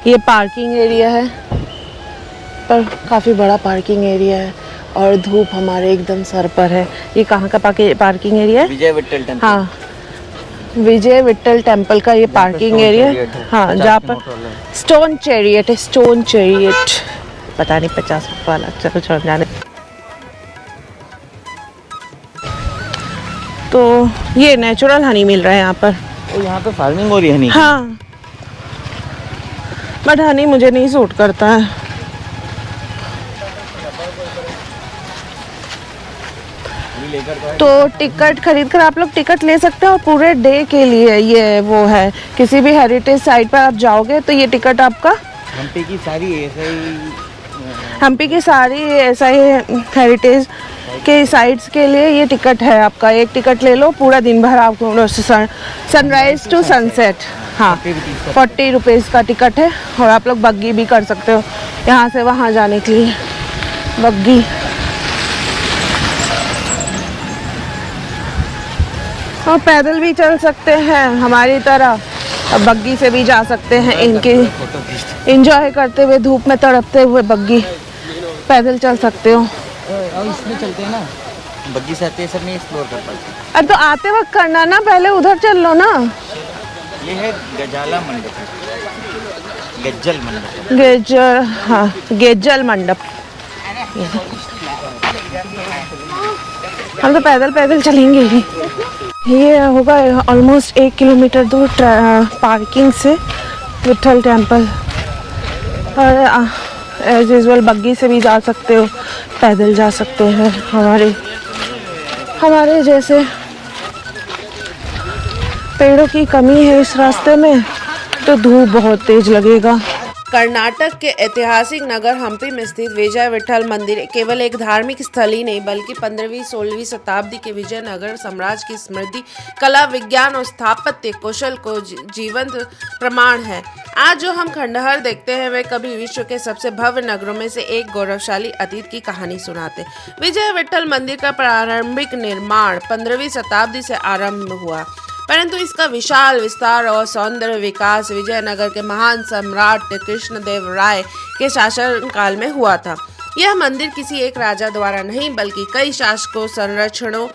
ये parking area है, पर काफ़ी बड़ा पार्किंग एरिया है और धूप हमारे एकदम सर पर है। ये कहाँ का पार्किंग एरिया है? विजय विट्ठल टेम्पल। हाँ, विजय विट्ठल टेम्पल का ये पार्किंग एरिया। हाँ, जहाँ पर स्टोन चैरियट है, स्टोन चैरियट। पता नहीं 50 वाला, चलो छोड़ जाने। तो ये नेचुरल हनी मिल रहा है यहाँ पर। तो यहाँ पे फार्मिंग हो रही है हनी की? हाँ, बट हनी मुझे नहीं सूट करता है। तो टिकट खरीद कर आप लोग टिकट ले सकते हो और पूरे डे के लिए ये वो है। किसी भी हेरिटेज साइट पर आप जाओगे तो ये टिकट आपका हम्पी की सारी ऐसा ही हेरिटेज के साइट्स के लिए ये टिकट है आपका। एक टिकट ले लो, पूरा दिन भर आपको सनराइज टू सनसेट। हाँ, 40 रुपीज़ का टिकट है और आप लोग बग्गी भी कर सकते हो यहाँ से वहाँ जाने के लिए। बग्गी और पैदल भी चल सकते हैं हमारी तरह, और बग्गी से भी जा सकते हैं। इनके एंजॉय करते हुए, धूप में तड़पते हुए बग्गी पैदल चल सकते हो। और इसमें चलते हैं ना, बग्गी से आते सब नहीं एक्सप्लोर कर पाते। अरे तो आते वक्त करना ना, पहले उधर चल लो ना। ये है गजाला मंडप, गज्जल मंडप। गेजर, हाँ गेजल मंडप। हम तो पैदल पैदल चलेंगे ही। ये होगा ऑलमोस्ट 1 किलोमीटर दूर पार्किंग से विट्ठल टेम्पल। और एज यूजुअल बग्गी से भी जा सकते हो, पैदल जा सकते हैं। हमारे जैसे पेड़ों की कमी है इस रास्ते में, तो धूप बहुत तेज लगेगा। कर्नाटक के ऐतिहासिक नगर हम्पी में स्थित विजय विट्ठल मंदिर केवल एक धार्मिक स्थल ही नहीं, बल्कि 15वीं-16वीं शताब्दी के विजयनगर साम्राज्य की समृद्धि, कला, विज्ञान और स्थापत्य कौशल को जीवंत प्रमाण है। आज जो हम खंडहर देखते हैं, वे कभी विश्व के सबसे भव्य नगरों में से एक गौरवशाली अतीत की कहानी सुनाते। विजय विट्ठल मंदिर का प्रारंभिक निर्माण 15वीं शताब्दी से आरंभ हुआ, परंतु इसका विशाल विस्तार और सौंदर्य विकास विजयनगर के महान सम्राट कृष्णदेव राय के शासनकाल में हुआ था। यह मंदिर किसी एक राजा द्वारा नहीं, बल्कि कई शासकों संरक्षणों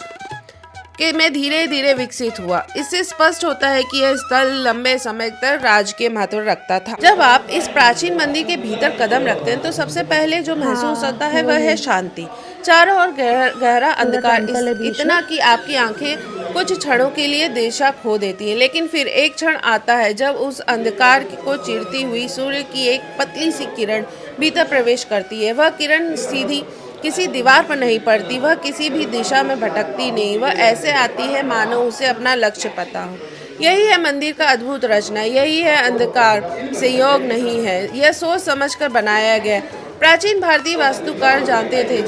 के में धीरे धीरे विकसित हुआ। इससे स्पष्ट होता है कि यह स्थल लंबे समय तक राजकीय महत्व रखता था। जब आप इस प्राचीन मंदिर के भीतर कदम रखते हैं, तो सबसे पहले जो महसूस होता है वह है शांति। चारों ओर गहरा अंधकार, इतना कि आपकी आंखें कुछ क्षणों के लिए दिशा खो देती है। लेकिन फिर एक क्षण आता है जब उस अंधकार को चीरती हुई सूर्य की एक पतली सी किरण भीतर प्रवेश करती है। वह किरण सीधी किसी दीवार पर नहीं पड़ती, वह किसी भी दिशा में भटकती नहीं, वह ऐसे आती है मानो उसे अपना लक्ष्य पता हो। यही है मंदिर का अद्भुत रचना, यही है अंधकार से योग नहीं है, यह सोच समझकर बनाया गया। प्राचीन भारतीय वास्तुकार जानते थे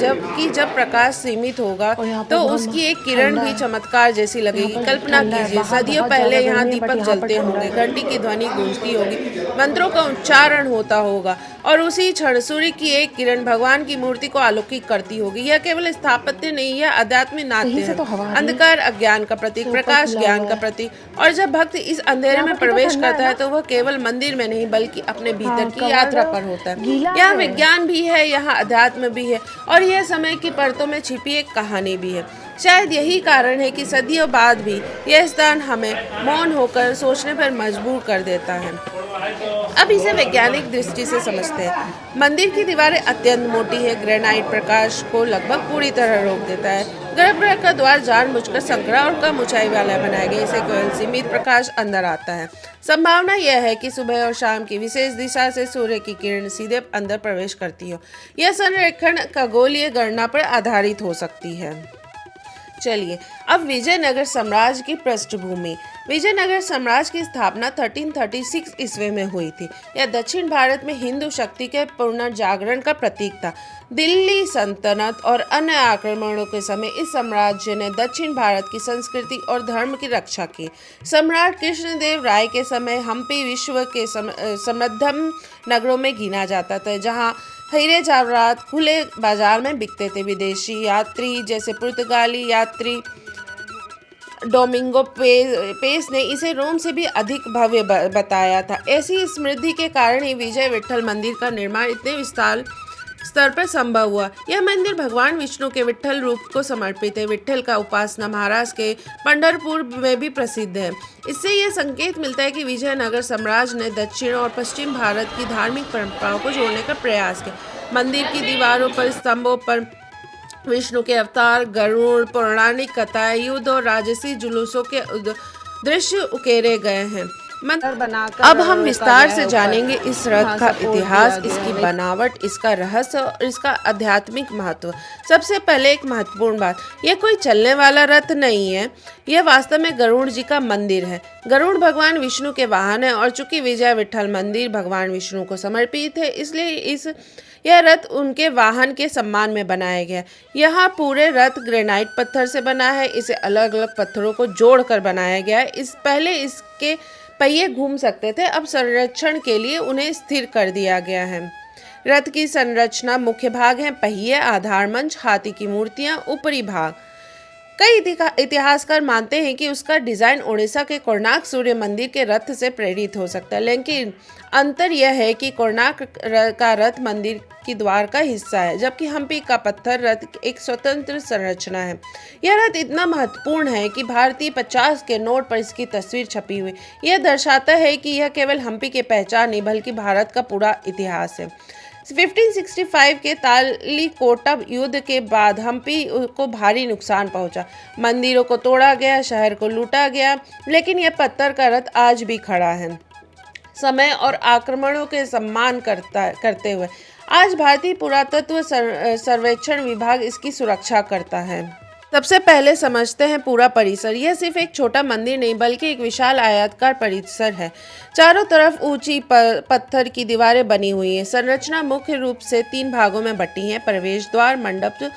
जब प्रकाश सीमित होगा तो उसकी एक किरण भी चमत्कार जैसी लगेगी। कल्पना कीजिए, सदियों पहले यहाँ दीपक जलते होंगे, घंटी की ध्वनि गूंजती होगी, मंत्रों का उच्चारण होता होगा और उसी क्षण सूर्य की एक किरण भगवान की मूर्ति को आलोकित करती होगी। यह केवल स्थापत्य नहीं, यह आध्यात्मिक नाट्य है। अंधकार अज्ञान का प्रतीक, प्रकाश ज्ञान का प्रतीक। और जब भक्त इस अंधेरे में प्रवेश करता है तो वह केवल मंदिर में नहीं, बल्कि अपने भीतर की यात्रा पर होता है। यहाँ विज्ञान भी है, यहाँ अध्यात्म भी है, और यह समय की परतों में छिपी एक कहानी भी है। शायद यही कारण है कि सदियों बाद भी यह स्थान हमें मौन होकर सोचने पर मजबूर कर देता है। अब इसे वैज्ञानिक दृष्टि से समझते हैं। मंदिर की दीवारें अत्यंत मोटी है, ग्रेनाइट प्रकाश को लगभग पूरी तरह रोक देता है। गर्भगृह का द्वार जानबूझकर संकरा और कम ऊंचाई वाला बनाया गया, इसे केवल सीमित प्रकाश अंदर आता है। संभावना यह है कि सुबह और शाम की विशेष दिशा से सूर्य की किरण सीधे अंदर प्रवेश करती हो। यह संरेखण खगोलीय गणना पर आधारित हो सकती है। चलिए अब विजयनगर साम्राज्य की पृष्ठभूमि। विजयनगर साम्राज्य की स्थापना 1336 ईस्वी में हुई थी। यह दक्षिण भारत में हिंदू शक्ति के पुनर्जागरण का प्रतीक था। दिल्ली सल्तनत और अन्य आक्रमणों के समय इस साम्राज्य ने दक्षिण भारत की संस्कृति और धर्म की रक्षा की। सम्राट कृष्णदेव राय के समय हम्पी विश्व के समृद्धम नगरों में गिना जाता था, जहाँ हीरे जवाहरात खुले बाजार में बिकते थे। विदेशी यात्री जैसे पुर्तगाली यात्री डोमिंगो पेस ने इसे रोम से भी अधिक भव्य बताया था। ऐसी समृद्धि के कारण ही विजय विठ्ठल मंदिर का निर्माण इतने विशाल स्तर पर संभव हुआ। यह मंदिर भगवान विष्णु के विठ्ठल रूप को समर्पित है। विठ्ठल का उपासना महाराष्ट्र के पंढरपुर में भी प्रसिद्ध है। इससे यह संकेत मिलता है कि विजयनगर साम्राज्य ने दक्षिण और पश्चिम भारत की धार्मिक परंपराओं को जोड़ने का प्रयास किया। मंदिर की दीवारों पर, स्तंभों पर विष्णु के अवतार, गरुड़, पौराणिक कथाएं, युद्ध और राजसी जुलूसों के दृश्य उकेरे गए हैं। अब हम विस्तार से जानेंगे इस रथ का इतिहास, इसकी बनावट, इसका रहस्य और इसका आध्यात्मिक महत्व। सबसे पहले एक महत्वपूर्ण बात, यह कोई चलने वाला रथ नहीं है, यह वास्तव में गरुड़ जी का मंदिर है। गरुड़ भगवान विष्णु के वाहन है और चूंकि विजय विठ्ठल मंदिर भगवान विष्णु को समर्पित है, इसलिए यह रथ उनके वाहन के सम्मान में बनाया गया। यहाँ पूरे रथ ग्रेनाइट पत्थर से बना है। इसे अलग अलग पत्थरों को जोड़कर बनाया गया है। पहले इसके पहिए घूम सकते थे, अब संरक्षण के लिए उन्हें स्थिर कर दिया गया है। रथ की संरचना मुख्य भाग है, पहिए, आधार मंच, हाथी की मूर्तियां, ऊपरी भाग। कई इतिहासकार मानते हैं कि उसका डिजाइन ओडिशा के कोणार्क सूर्य मंदिर के रथ से प्रेरित हो सकता है, लेकिन अंतर यह है कि कोणार्क का रथ मंदिर की द्वार का हिस्सा है, जबकि हम्पी का पत्थर रथ एक स्वतंत्र संरचना है। यह रथ इतना महत्वपूर्ण है कि भारतीय 50 के नोट पर इसकी तस्वीर छपी हुई। यह दर्शाता है कि यह केवल हम्पी की पहचान नहीं बल्कि भारत का पूरा इतिहास है। 1565 के तालीकोटा युद्ध के बाद हम्पी को भारी नुकसान पहुंचा। मंदिरों को तोड़ा गया, शहर को लूटा गया, लेकिन यह पत्थर का रथ आज भी खड़ा है, समय और आक्रमणों के सम्मान करते हुए। आज भारतीय पुरातत्व सर्वेक्षण विभाग इसकी सुरक्षा करता है। सबसे पहले समझते हैं पूरा परिसर। यह सिर्फ एक छोटा मंदिर नहीं बल्कि एक विशाल आयताकार परिसर है। चारों तरफ ऊंची पत्थर की दीवारें बनी हुई हैं। संरचना मुख्य रूप से 3 भागों में बटी है, प्रवेश द्वार, मंडप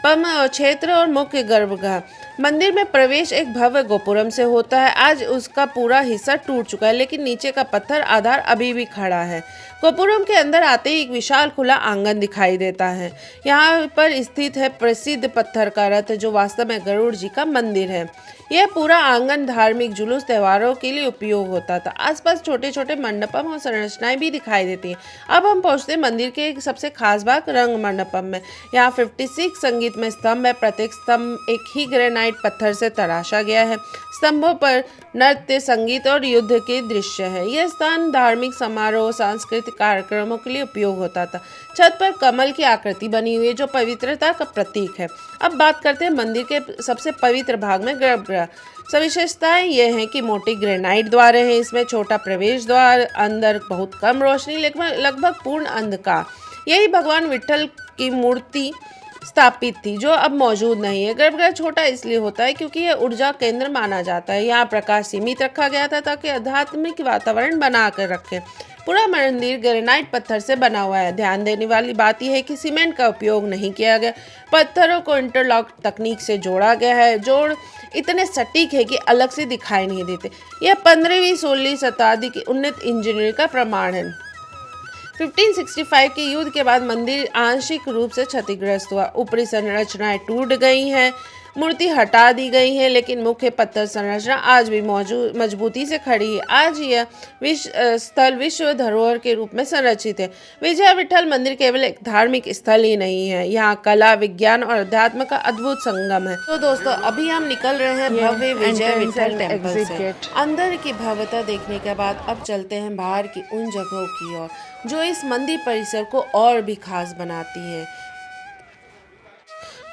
क्षेत्र और मुख्य गर्भगृह। मंदिर में प्रवेश एक भव्य गोपुरम से होता है। आज उसका पूरा हिस्सा टूट चुका है, लेकिन नीचे का पत्थर आधार अभी भी खड़ा है। गोपुरम के अंदर आते ही एक विशाल खुला आंगन दिखाई देता है। यहाँ पर स्थित है प्रसिद्ध पत्थर का रथ, जो वास्तव में गरुड़ जी का मंदिर है। यह पूरा आंगन धार्मिक जुलूस, त्योहारों के लिए उपयोग होता था। आसपास छोटे छोटे मंडपम और संरचनाएं भी दिखाई देती हैं। अब हम पहुंचते हैं मंदिर के एक सबसे खास भाग रंग मंडपम में। यहाँ 56 संगीतमय स्तंभ है। प्रत्येक स्तंभ एक ही ग्रेनाइट पत्थर से तराशा गया है। स्तंभों पर नृत्य, संगीत और युद्ध के दृश्य है। यह स्थान धार्मिक समारोह, सांस्कृतिक कार्यक्रमों के लिए उपयोग होता था। छत पर कमल की आकृति बनी हुई है, जो पवित्रता का प्रतीक है। अब बात करते हैं मंदिर के सबसे पवित्र भाग में, गर्भगृह। विशेषताएं यह हैं कि मोटी ग्रेनाइट द्वारें हैं, इसमें छोटा प्रवेश द्वार, अंदर बहुत कम रोशनी, लगभग पूर्ण अंधकार। यही भगवान विठ्ठल की मूर्ति स्थापित थी, जो अब मौजूद नहीं है। गर्भगृह छोटा इसलिए होता है क्योंकि यह ऊर्जा केंद्र माना जाता है। यहाँ प्रकाश सीमित रखा गया था ताकि आध्यात्मिक वातावरण बनाकर रखें। पूरा मंदिर ग्रेनाइट पत्थर से बना हुआ है। ध्यान देने वाली बात यह है कि सीमेंट का उपयोग नहीं किया गया। पत्थरों को इंटरलॉक तकनीक से जोड़ा गया है। जोड़ इतने सटीक है कि अलग से दिखाई नहीं देते। यह 15वीं-16वीं शताब्दी की उन्नत इंजीनियरिंग का प्रमाण है। 1565 के युद्ध के बाद मंदिर आंशिक रूप से क्षतिग्रस्त हुआ। ऊपरी संरचनाएं टूट गई हैं, मूर्ति हटा दी गई है, लेकिन मुख्य पत्थर संरचना आज भी मजबूती से खड़ी है। आज यह स्थल विश्व धरोहर के रूप में संरचित है। विजय विठ्ठल मंदिर केवल एक धार्मिक स्थल ही नहीं है, यहाँ कला, विज्ञान और अध्यात्म का अद्भुत संगम है। तो दोस्तों, अभी हम निकल रहे हैं भव्य विजय विठ्ठल टेम्पल से। अंदर की भव्यता देखने के बाद अब चलते हैं बाहर की उन जगहों की ओर जो इस मंदिर परिसर को और भी खास बनाती है।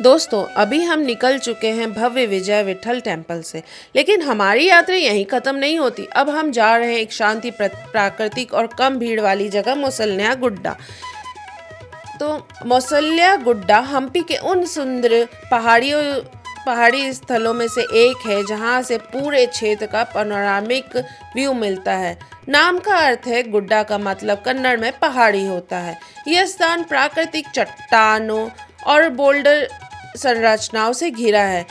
दोस्तों, अभी हम निकल चुके हैं भव्य विजय विठ्ठल टेम्पल से, लेकिन हमारी यात्रा यहीं खत्म नहीं होती। अब हम जा रहे हैं एक शांति, प्राकृतिक और कम भीड़ वाली जगह, मौसल्या गुड्डा। तो मौसल्या गुड्डा हम्पी के उन सुंदर पहाड़ी स्थलों में से एक है जहां से पूरे क्षेत्र का पैनोरामिक व्यू मिलता है। नाम का अर्थ है गुड्डा, का मतलब कन्नड़ में पहाड़ी होता है। यह स्थान प्राकृतिक चट्टानों और बोल्डर संरचनाओं से घिरा है।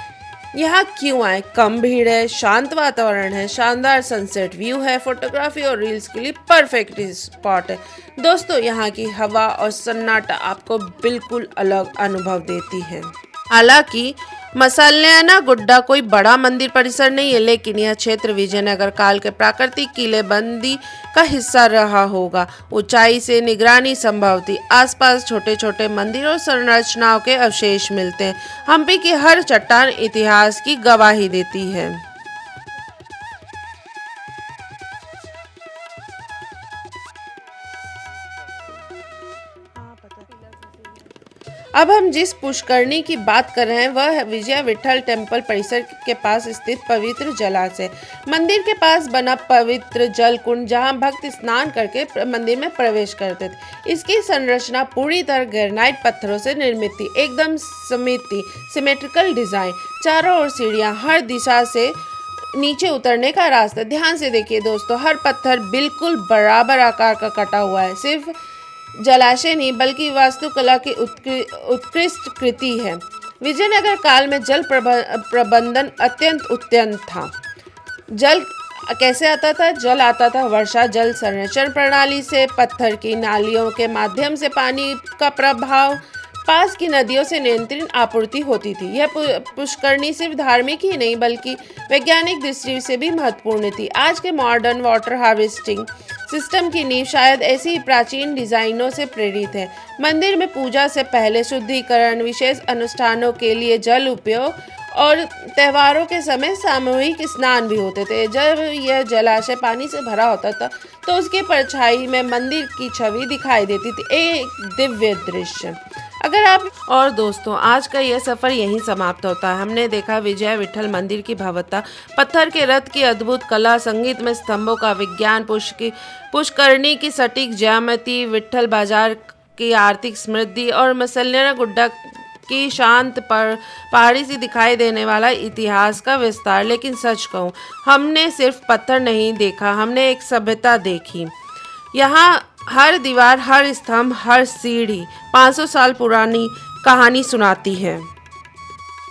यहाँ क्यों आए? कम भीड़ है, शांत वातावरण है, शानदार सनसेट व्यू है, फोटोग्राफी और रील्स के लिए परफेक्ट स्पॉट है। दोस्तों, यहाँ की हवा और सन्नाटा आपको बिल्कुल अलग अनुभव देती है। हालांकि मसल्याना गुड्डा कोई बड़ा मंदिर परिसर नहीं है, लेकिन यह क्षेत्र विजयनगर काल के प्राकृतिक किलेबंदी का हिस्सा रहा होगा। ऊंचाई से निगरानी संभव थी। आसपास छोटे छोटे मंदिर और संरचनाओं के अवशेष मिलते हैं। हम्पी की हर चट्टान इतिहास की गवाही देती है। अब हम जिस पुष्करणी की बात कर रहे हैं वह है विजय विठल टेम्पल परिसर के पास स्थित पवित्र जलाशय। मंदिर के पास बना पवित्र जल कुंड जहां भक्त स्नान करके मंदिर में प्रवेश करते थे। इसकी संरचना पूरी तरह ग्रेनाइट पत्थरों से निर्मित थी, एकदम सिमेट्रिकल डिजाइन। चारों ओर सीढ़ियां, हर दिशा से नीचे उतरने का रास्ता। ध्यान से देखिए दोस्तों, हर पत्थर बिल्कुल बराबर आकार का कटा हुआ है। सिर्फ जलाशय नहीं बल्कि वास्तुकला की उत्कृष्ट कृति है। विजयनगर काल में जल प्रबंधन अत्यंत था। जल कैसे आता था? जल आता था वर्षा जल संरक्षण प्रणाली से, पत्थर की नालियों के माध्यम से पानी का प्रभाव, पास की नदियों से नियंत्रित आपूर्ति होती थी। यह पुष्करणी सिर्फ धार्मिक ही नहीं बल्कि वैज्ञानिक दृष्टि से भी महत्वपूर्ण थी। आज के मॉडर्न वाटर हार्वेस्टिंग सिस्टम की नींव शायद ऐसी ही प्राचीन डिजाइनों से प्रेरित है। मंदिर में पूजा से पहले शुद्धिकरण, विशेष अनुष्ठानों के लिए जल उपयोग और त्योहारों के समय सामूहिक स्नान भी होते थे। जब यह जलाशय पानी से भरा होता था तो उसकी परछाई में मंदिर की छवि दिखाई देती थी, एक दिव्य दृश्य। अगर आप और दोस्तों, आज का यह सफर यहीं समाप्त होता है। हमने देखा विजय विठल मंदिर की भव्यता, पत्थर के रथ की अद्भुत कला, संगीत में स्तंभों का विज्ञान, पुष्करणी की सटीक ज्यामिति, विठल बाजार की आर्थिक समृद्धि और मसल्याना गुड्डा की शांत पर पहाड़ी से दिखाई देने वाला इतिहास का विस्तार। लेकिन सच कहूँ, हमने सिर्फ पत्थर नहीं देखा, हमने एक सभ्यता देखी। यहाँ हर दीवार, हर स्तंभ, हर सीढ़ी 500 साल पुरानी कहानी सुनाती है।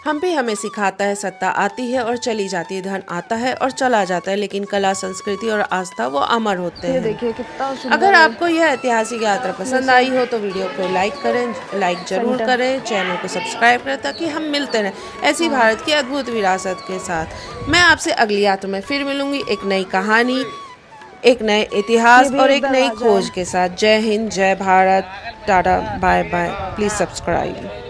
हम्पी हमें सिखाता है सत्ता आती है और चली जाती है, धन आता है और चला जाता है, लेकिन कला, संस्कृति और आस्था वो अमर होते हैं। देखिए कितना सुंदर। अगर आपको यह ऐतिहासिक यात्रा पसंद आई हो तो वीडियो को लाइक करें, लाइक जरूर करें, चैनल को सब्सक्राइब करें ताकि हम मिलते रहें ऐसी भारत की अद्भुत विरासत के साथ। मैं आपसे अगली यात्रा में फिर मिलूंगी, एक नई कहानी, एक नए इतिहास और एक नई खोज के साथ। जय हिंद, जय Bharat, tata, bye bye. Please subscribe.